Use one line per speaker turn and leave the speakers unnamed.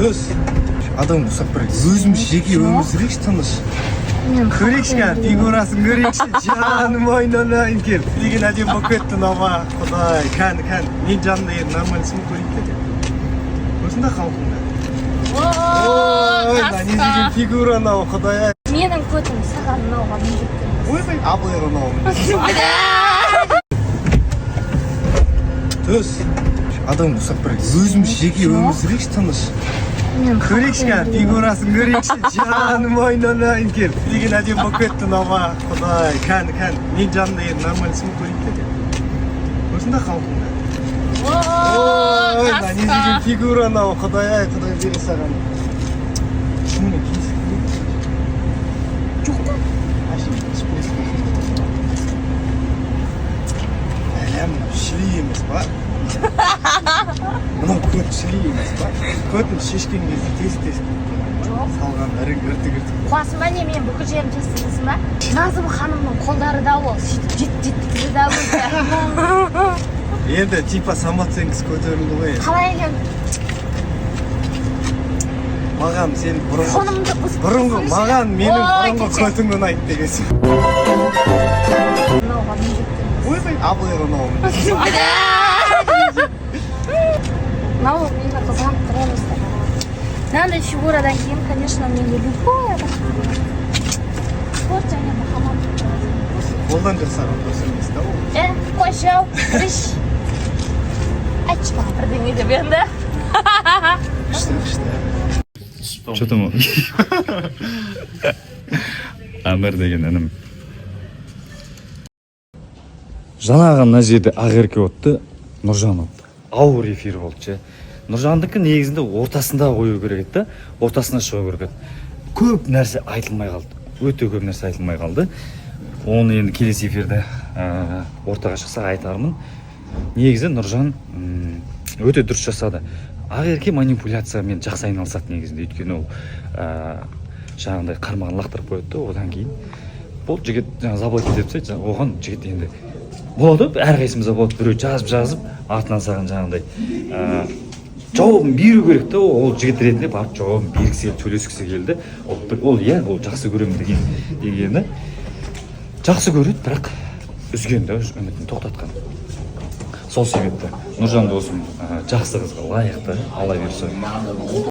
Төс. Адам ұсақ бір өзім жеке өмір сүрейікші тыныш. Көрейікші фигурасын көрейікші. Жаным айналайын кел. Деген әдем болып кетті нама. Құдай, кән. Мен жанымда енді нормальнысын көрейік те. Осында қалқында. Ой, не деген фигура нау, құдай.
Менің көтім саған науға мен жеттім.
Ойбай, абылайға нау. Төс. Адам ұсақ бір өзім жеке өмір сүрейікші тыныш. Көрейікші фигурасын көрейікші. Жаным айналайын кел. Деген әдем болып кетті нама. Құдай, кән. Мен жанымда енді нормальнысын көрейік те. Осында қалқында. Ой, не деген фигура нау, құдай бере саған. Шынымен кейсік көрейік.
Жоқ та.
Әлем шілей емес ба? Мынау көт шілей емес ба? Көтін шешкен кезде тез
Жоқ.
салған ірті.
Қуасың ба не мен бүкіл жерін тестісің ба? Назым ханымның қолдары да ол, сөйтіп жетті да ол.
Енді типа самооценкасы көтерілді ғой.
Қалай екен?
Маған сен
Сонымды
бұрынғы маған менің бұрынғы көтім ұнайды дегенсің.
Науға мен жеттім.
Ойбай, абылайға нау.
Нау мені қызғанып тұрамыз. Мынандай фигурадан кейін, конечно, менде любой адам. Спорт және махаббат.
Қолдан жасаған дұрыс емес та ол.
Қойшау, біріш. Айтшы маған бірдеңе деп енді.
Күшті.
Что там ол? Әмір деген інім. Жаңағы мына жерде Ақерке отты, Нұржан отты. Ауыр эфир болды ше. Нұржандікі негізінде ортасында қою керек еді, ортасына шығу керек еді. Көп нәрсе айтылмай қалды. Өте көп нәрсе айтылмай қалды. Оны енді келесі эфирде ортаға шықса айтармын. Негізі Нұржан өте дұрыс жасады. Ақерке манипуляциямен жақсы айналысады негізінде. Өйткені ол жаңағындай қармағын лақтырып қойды. Одан кейін бұл жігіт заблокировать етсе, оған жігіт енді болады, әрқайсымызда болады. Біреу жазып, артынан саған жаңағындай жауабын беру керек те, ол жігіт ретінде барып жауабын бергісі келді, сөйлескісі келді. Ол жақсы көремін дегені. Жақсы көреді, бірақ үзгенді үмітін тоқтатқан. Сол себепті Нұржан досым жақсы қызға лайықты ала берсін.